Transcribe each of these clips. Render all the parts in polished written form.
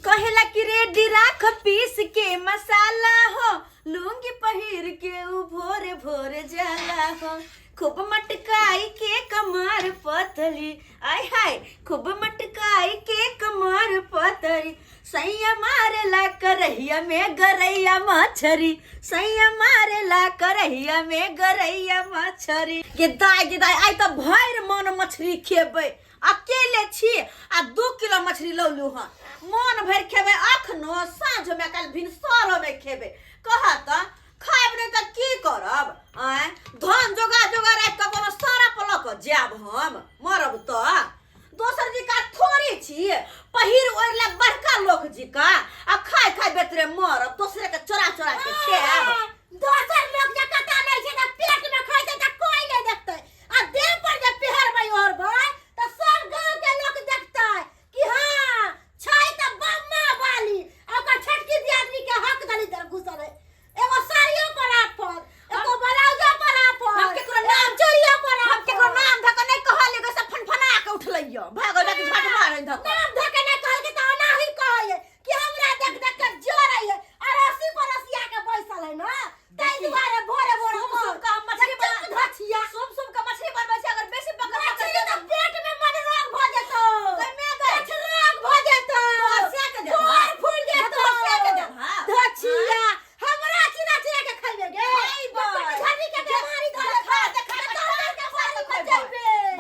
कहेला कि रेडी राख पीस के मसाला हो, लुंगी पहिर के उ भोरे भोरे जाला हो। खूब मटकाई के कमर पतली, आय हाय खूब मटकाई के कमर पतली। सैया मारेला करहिया में गरैया मछरी, सैया मारेला करहिया में गरैया मछरी। गिदाई आई तो भैर मन मछली खेबै, अकेले छी आ 2 किलो मछली लौलू हाँ। मन भर खेबै अखनो, साँझ में कल भिनसर में खेबै। कहा त खाएब नहीं तो की करब? आय धन जोगा जोगा राख के कोनो सारा पलक जाब हम मरब तो। दोसर जी का थोड़ी छी, पहिर ओरला बड़का लोग जी का आ खाए खाए बेतरे मरब, दूसरे के चोरा चोरा के खाएब। दोसर लोग जे कता नहीं छै त पेट में खाइ छै त कोई नहीं देखतै, आ देह पर जे पेहरबै ओढ़बै त सब गांव के लोग देखतै कि हां छै त बम्मा वाली। ओकर छटकी दियादनी के हक दली दर घुसल है, एगो साड़ियो पर आफर, एगो ब्लाउजो पर आफर, हम केकरो नाम चोरियो पर हम केकरो नाम धक नहीं कहले के सब फनफना के उठलैयो भागो जाके झट मारै धक। नाम धके नहीं कहल के त ओनाही कहै कि हमरा देख देख के जोरै है, अरसी परसिया के बैसल है ना तै दुआरे भोरे भोरे सुम का मछली बना घचिया सुम का मछली बनबै छै, अगर बेसी पकड़ मछली त पेट में मन रोग भ जेतौ, कमे गए पेट रोग भ जेतौ, हसिया के दे तोर फूल जेतौ, हसिया के दे हां घचिया हमरा चिना चिना के खइबे गे घड़ी के बीमारी धरे खा देखा के सारी खइबे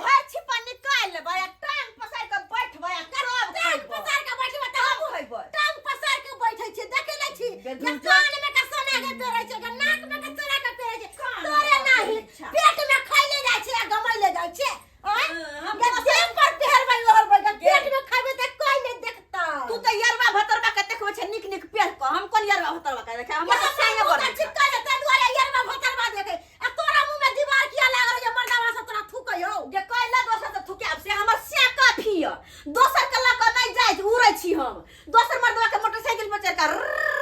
भाई छिपा निकाल लेबै, टांग पसार के बैठबै आ करब टांग पसार के बैठबे त हम खइबै। टांग पसार के बैठै छी, देखे नै छी बेदुम जे कान में के सोना के पेरै छै, के नाक में के सोना के पेरै छै, तोरे नाही पेट में खइले जाइ छै आ गमैले जाइ छै। हम के देह पर पेहरबै ओढ़बै के पेट में खइबे त कोई नहीं देखता। तू तो यरवा भतरवा के देखबै छै निक निक पेड़ क, हम कोन यरवा भतरवा के देखे? हम तो संगे बन चिक्का जे तै दुआरे यरवा भतरवा देखे आ तोरा मुंह में दीवार किया लागल जे मर्दावा सब तोरा थूकयौ जे कहला दोसर से थुकियाब से हमर से काफी है। दोसर के लक नहीं जाय उड़ै छी हम, दोसर मर्दवा के मोटरसाइकिल पर चढ़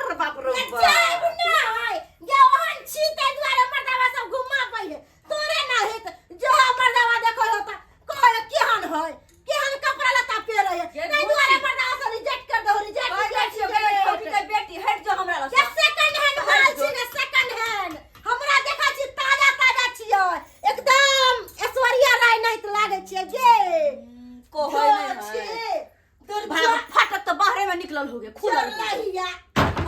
के बाप रे बाप जाब नै जे ओहन छी तै दुआरे मर्दावा सब घुमा पहिले तोरे ना हेत। जो मर्दावा देखो होता कहल केहन है, केहन कपड़ा लत्ता पेरै है, तै दुआरे मर्दावा सब रिजेक्ट कर दो, रिजेक्ट छोटी के बेटी हट जो हमरा जे सेकंड हैंड माल छी ने, सेकंड हैंड हमरा देखा छी ताजा ताजा छियै, एकदम ऐश्वर्या राय नहीं त लागे छियै गे कहै नै है भाई फाटक तो बाहरे में निकलल हो गे खुलल लहिया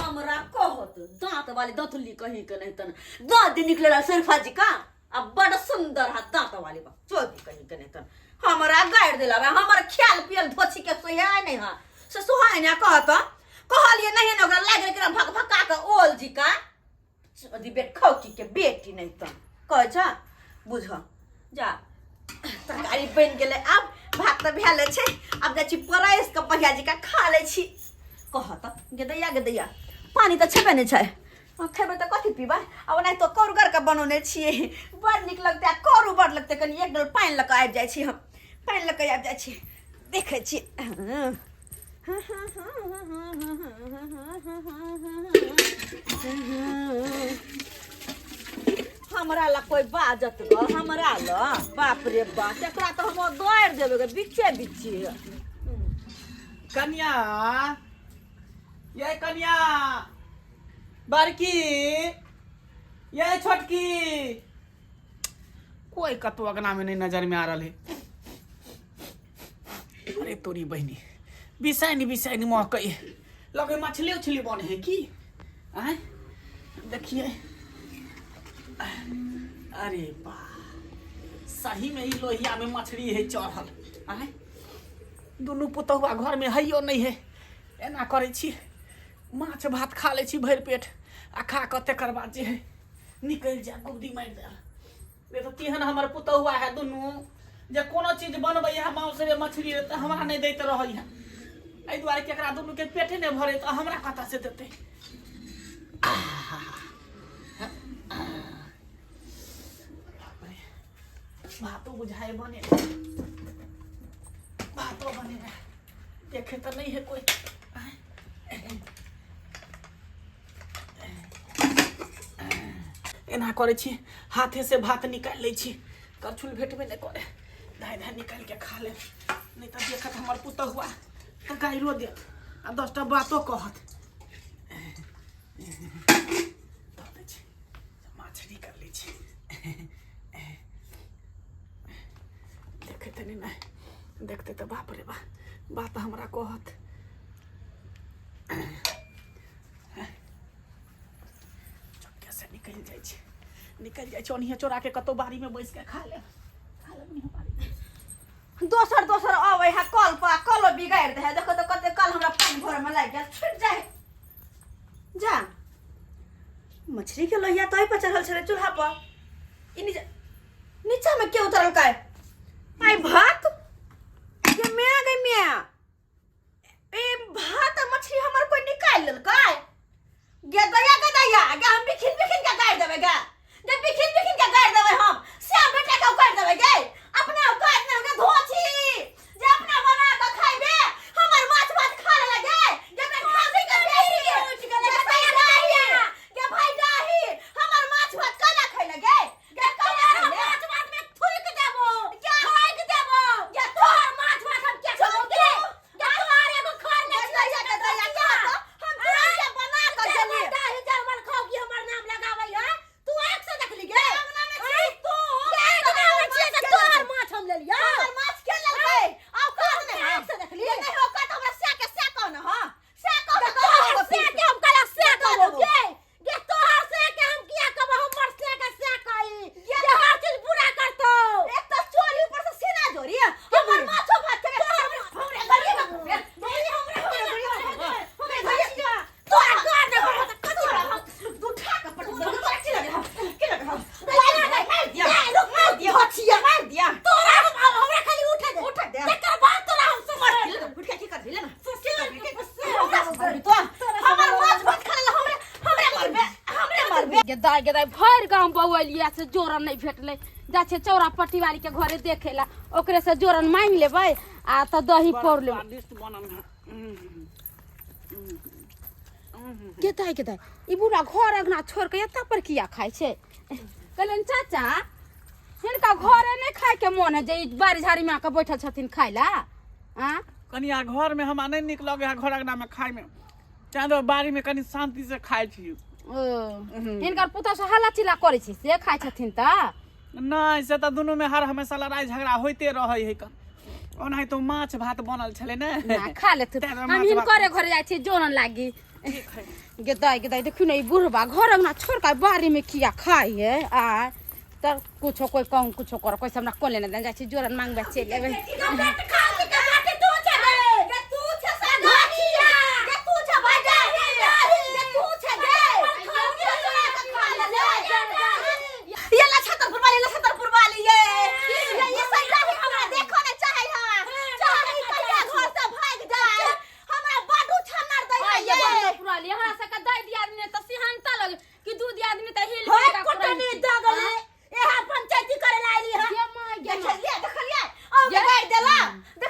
हमरा कहत दांत वाली दंतली कहीं के नहीं तन दांत दिन निकलला सरफा जी का अब बड़ सुंदर है दांत वाली बा चोदी कहीं के नहीं तन हमरा गाड़ देला बा, हमर ख्याल पियल धोची के सोहाय नहीं हां से सोहाय ना कहत कहलिए नहीं न ओकरा लाग रे भक भका के ओल जी का चोदी बेट खौकी के बेटी नहीं तन कहै छ बुझ जा तरकारी बन गेले, अब भात तो भेले छै, अब जाइ छी परैस के पहिया जी का खा ले छी। कहत गे दैया पानी तो छेबे नहीं छै, खेबै तो कथी पीबै? अब नहीं तो कौरगर के बनौने छियै, बड़ नीक लगतै, कौरू बड़ लगतै, कनी एक डोल पानी लऽ के आबि जाइ छी, हम पानी लऽ के आबि जाइ छी, देखै छी हमरा ला कोई बाजत ग, हमरा ला बाप रे बाप एकरा तो हम गाड़ देबे गे बिचे बिचे। कन्या ये कन्या बड़की ये छोटकी कोई कतो अगना में नहीं नजर में आ रहा है। अरे तोरी बहनी बिसाई महकई लगे मछली उछली बने है की आय देखिए। अरे बा सही में ही लोहिया में मछली है चढ़ल आय, दुनू पुतहुआ घर में हइयो नहीं है, एना करे छी माछ भात खा ले छी भरि पेट आ खा के तकर बाद जे है निकल जा गुदी मार दे तो केहन हमर पुतहुआ है दुनू जे कोनो चीज बनबै है मांस रे मछली रे त हमरा नहीं दैत रहै है, एहि दुआरे केकरा दुनू के पेटे नहीं भरे त हमरा कता से देतै। भातो बुझाए बने भातो बने देखे तो नहीं है कोई। एना करे छी हाथे से भात निकाल ले छी, करछुल भेटबे नहीं करे, धाय धाय निकाल के खा ले, नहीं तो देखत हमर पुतहुआ तो गायरो देत आ 10टा बातो कहत मछली कर ली छी देखे तनी नहीं देखते तो बाप रे बात हमरा कहत चुपके से निकल जाए ओनिया चोरा के कतो बारी में बैस के खा ले ओनिया बारी में। दोसर आवे है कल पर कलो बिगाड़ दे है देखो तो कते कल हमरा पानी भरे में लाग गया छूट जाए जा मछली के लोहिया तोय पर चढ़ल छले चूल्हा पर ई नीचा में के उतरल काय आई भात ये मैं गई मैं ए भात मछली हमर कोई निकाल लेल काय गे दया गे हम बिखिन के गाड़ देबे गे जब बिखिन के गाड़ देबे हम से बेटा के गाड़ देबे गे अपना गाड़ न के धोची जे अपना बना के खाइबे हमर माछ भात खा लगे जब खासी के बेरी उठ गेले के भाई दाही हमर माछ भात काला खाइ लगे गे काला माछ भात में थुक देबो क्या खाइक देबो या तोर माछ भात हम क्या खाओगे या तोर एगो खा ले दया हम तुरंत बना के देली दाही जरमन खाओगी हमर नाम लगाबै है तू आंख से देख ली गे अंगना में छी तू के अंगना में छी के तोर माछ हम ले लिया हमर माछ के ललकै औकात नहीं आंख से देख ली नहीं औकात हमरा से के से कौन हां से कौन से के हम कला से कहबो गे गे तोहर से के हम किया कहबो हमर से के से कही ये हर चीज बुरा करतो एक तो चोरी ऊपर से सीना जोरी हमर माछो भात के हमरे गली में गली हमरे भैया तोरा गाड़ दे कतोरा तू ठा के पट दे तोरा की लगे हम की लगे हम मार दिया लोग मार दिया हथिया मार दिया तोरा हमरा खाली उठ दे एकर बात तोरा हम समझ ले उठ के की कर दिले ना तो हमर माछ भात खा ले हमरे मारबे गेदाय भर गांव बौलिया से जोरन नहीं भेटले जा छे चौरा पट्टी वाली के घरे देखेला ओकरे से जोरन मांग लेबै आ त दही पौर लेबै स्वादिष्ट बनल है गेदाय ई बुढ़ा घर अगना छोड़ के एता पर किया खाय छे कहलन चाचा हिनका घरे नहीं खाए के मन है जे बारी झाड़ी में आके बैठल छथिन खाइला आ कनिया घर में हमरा नहीं निक लगे है घर अंगना में खाए में चाहे तो बारी में कनी शांति से खाए छी हिनकर पुतौ से हल्ला चिल्ला करे छी से खाय छथिन त नहीं से तो दोनों में हर हमेशा लड़ाई झगड़ा होते रहे है ओना तो माछ भात बनल छले ने ना खा लेथु हम हिनकरे घरे जाय छी जोरन लागी गेदाय देखु न ई बुढ़बा घर अंगना छोड़ के बारी में किया खाई है आ त कुछो कोई कहूं कुछो कर कोई हमरा कोले न जाय छी जोरन मांगबे चल लेबे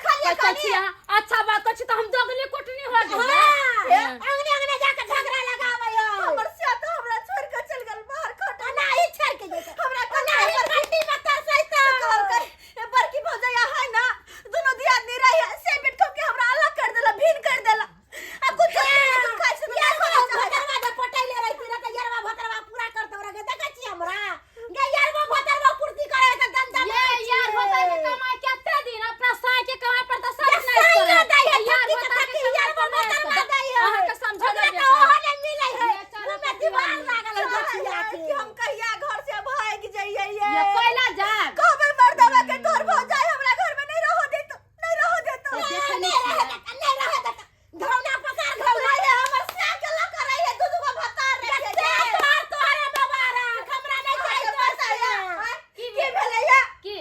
अच्छा बात कछि त हम जगनी कोटनी हो गए अंगने जाके झगड़ा लगावे हो हमर से तो हमरा छोड़ के चल गेल बाहर खटा नहीं छोड़ के जैसे हमरा नहीं घंटी बता सहित बड़की भौजैया है ना दोनों दियादनी रही से बेट को के हमरा अलग कर देला भिन कर देला आ कुछ खाइ से यार भतरवा दे पटाइले रही तीरा त यारवा भतरवा पूरा कर दो रे देखै छी हमरा गे यारवा भतरवा पूर्ति करे त गंजा ये यार बता के कमाई केते दिन अपना साय के कमाई पर त सब नहीं करे यार बता के यार भतरवा दई है अहाँ के समझ ले तो ओहने मिलै है मुंह में दीवार लागल गछिया के हम कहिया घर से भाग जाइए ये कोइला जा कहबे मर्दवा के तोर भौजाई हमरा घर में नहीं रहो दे तो देखनी नहीं रहे त घौना पसार घौना है हमर से के ल करई है दूध को भतार रे तोर तोरे बाबारा हमरा नहीं चाहिए पैसा की भेलैया की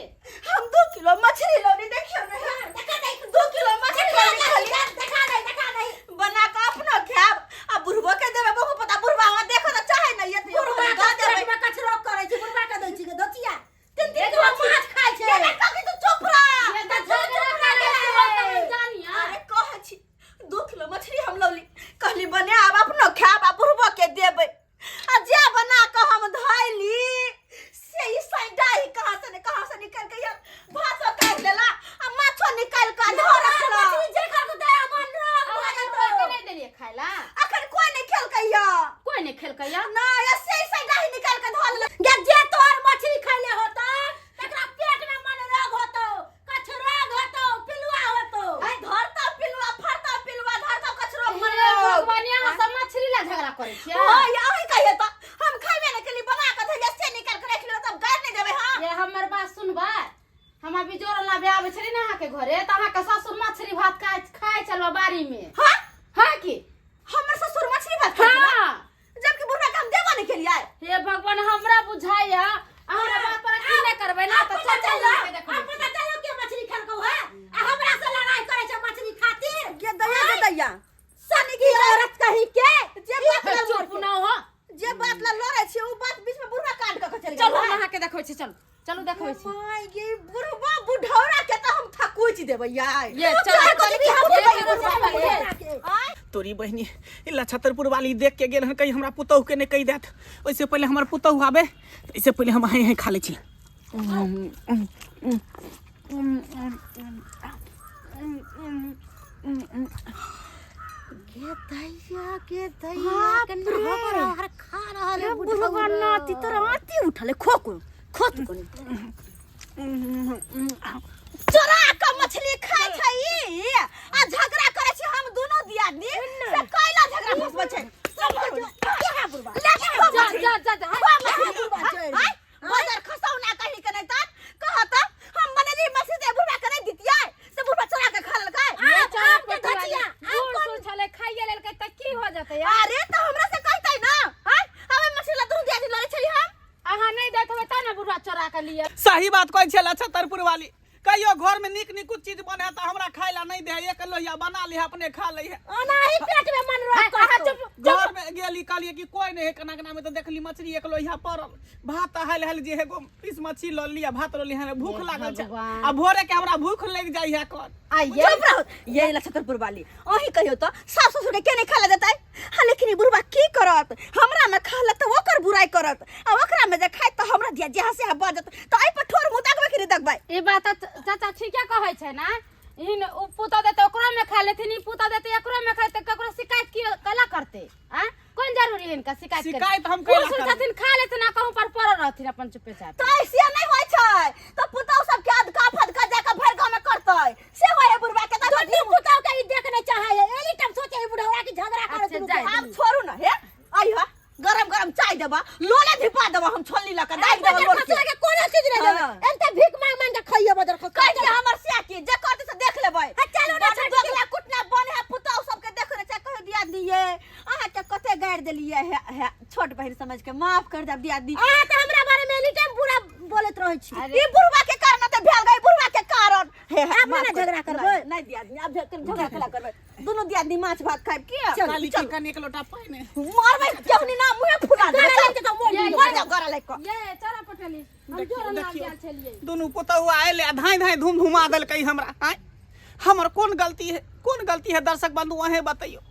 हम 2 किलो मछली लोनी देखियो ना देखा नहीं 2 किलो मछली लोनी खाली देखा नहीं बना के अपना खाब आ बुढ़वा के देबे बहु पता बुढ़वा हम देखो त चाहे नहीं ये बुढ़वा गा का देबे में कचरो करे छी बुढ़वा के दै छी के दतिया 3 किलो माछ खाय छै ये कभी तू चुप रह ये त झगड़ा करे से जानिया अरे कहे छी 2 किलो मछली हम लौली कहली बने आब अपना खाब आ बुढ़वा के देबे आ जे बना के हम धैली से ई सैडा ही कहां से निकल के यार भातो काट लेला आ माछो निकाल के धर रखला जे कर के दया मन रो खाइला अखन कोई नहीं खेल कहिया कोई नहीं खेल कहिया ना ऐसे ही डाही निकाल के धोल ले गे जे तोहर मछली खैले होतो तकरा पेट में मन रोग होतो कछ रोग होतो पिलुआ होतो आई धरता पिलुआ फरता पिलुआ धरता कचरो हे मरो भगवान यहाँ सब मछली ला झगड़ा करे छियै हां यही कहिए तो हम खाइबे ने के लिए बना के धइले से निकाल के रख ले तब गाड़ नहीं देबे हां ये हमर बात सुनबै हम अभी जोर ला ब्याह छली ना अहाँ के घरे त अहाँ के ससुर मछली भात खाए चलो बारी में हां हां की हमर ससुर मछली भात खाइ हां जबकि बुढ़ा काम देबो नहीं के लिए हे भगवान हमरा बुझाइया हमरा बात पर की नहीं करबै ना त चल अब पता चलो के मछली खलको है आ हमरा से लड़ाई करे छ मछली खातिर के दैया सनी की औरत कही के जे बात ला चुप ना हो जे बात ला लड़े छै उ बात बीच में बुढ़ा काट के चल चलो हम अहाँ के देखबै छी चलो देखबै छी माय गे बुढ़वा बुढ़ौरा के त हम थकुच देबै यार ये तोरी बहनी इला छतरपुर वाली देख के गेल हन कहीं हमरा पुतहु के नहीं कही देत ओइसे पहले हमर पुतहु आबे इससे पहले हम आए हैं खा ले छी के दैया के हमरा हर खा रहल है बुढ़वा नाती तोरा आती उठले खोक खोत कोनी चोरा का मछली खाइ छै आ झगड़ा करे छी हम दोनों दियादनी से कैला झगड़ा फसबै छै के बुढ़वा जा बाजार खसौना कहि के नहीं त कहत हम बनेली मछली दे बुढ़वा के नहीं दितियै से बुढ़वा चोरा के खा लेलकै ये चल पटवाली दूर छले खाइए लेलकै त की हो जतै अरे तो हमरा से कहतै ना हमें मछली ला दुनू दियादनी लड़ै छै हम अहाँ नहीं देत होबै त ना बुढ़वा चोरा के लिए सही बात कहै छला छतरपुर वाली कहियो घर में निक निक चीज बने त हमरा खाइ ला नहीं दे एक लोहिया बना ले अपने खा ले ओनाही पेट में मन रोग करतो घर में गेली कहलिए कि कोई नहीं है कना कना में तो देखली मछली एक लोहिया पड़ल भात हल जे एगो पीस मछली ल लिया भात ल लिया भूख लागल छै आ भोरे के हमरा भूख लग जाई है कर आइए ये छतरपुर वाली अही कहियो तो सास ससुर के नहीं खा ले देतै हां लेकिन ई बुढ़वा की करत हमरा में खा ले त ओकर बुराई करत आ ओकरा में जे खाइ त हमरा दिया जे हसे बजत त आई पर ठोर मुंह देखबै कि नहीं देखबै ई बात चाचा ठीके कहै छै ना इन पुता देते ओकरो में खा लेथिन ई पुता देते एकरो में खाते ककरो शिकायत की कला करते हां कोन जरूरी है इनका शिकायत हम कैला करब छथिन खा लेथिन ना कहूं पर पड़ल रहथिन अपन चुपे चाप त ऐसे नहीं होय छै त पुतौ सब के अधका फदका जाके भर गांव में करतै से होय है बुढ़वा के त तो पुताव के ई देख नहीं चाहे एली टाइम सोचे ई बुढ़वा की झगड़ा करे अच्छा, जाए। आप छोड़ू ना हे आई हा गरम गरम चाय देबा लोले धिपा देबा हम छोलनी ला के दाइ देबा लोल के के कोनो चीज नहीं देबे एनते भीख मांग मांग के खइए बदर खो कह के हमर सिया की जे करते से देख लेबै चलो ना दोगला कुटना बने है पुतौ सब के देख रे कह दिया दिए अहाँ के कते गाड़ देलिए है छोट बहिन समझ के माफ कर दे दिया दी आ त हमरा बारे में एनी टाइम बुरा बोलत रहै छी ई बुढ़वा के कारण त भेल गई बुढ़वा के कारण हे अब ना झगड़ा करबै नहीं दिया अब झगड़ा कला करबै दोनों दियादनी माछ भात खाइब की काली चिकन एक लोटा पानी मारबै केहनी ना मुंह फुला दे लेके तो मर जा गरा लेक ये चला पटली हम जोर ना गेल छलिए दोनों पुतहु आएले आ धाई धाई धूम धुमा देलकै हमरा आय हमर कोन गलती है दर्शक बंधु अहे बताइयो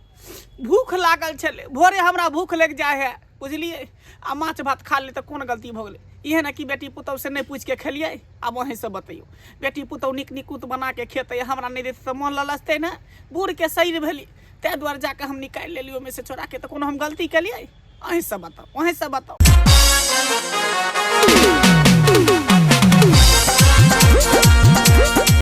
भूख लागल छले भोरे हमरा भूख लग जाए है बुझलिए आ माछ भात खा ले त कोन गलती भ गेलै इहे ना कि बेटी पुतहु से नहीं पूछ के खेलिए अब वहीं से बताइयो बेटी पुतहु निक निकुत बना के खेते हमरा नहीं देते त मन ललचते ना बूढ़ के सही भेली तै द्वार जाके हम निकाल लेलियो में से छोड़ा के त कोनो हम गलती केलिए अहीं से बताओ वहीं से बताओ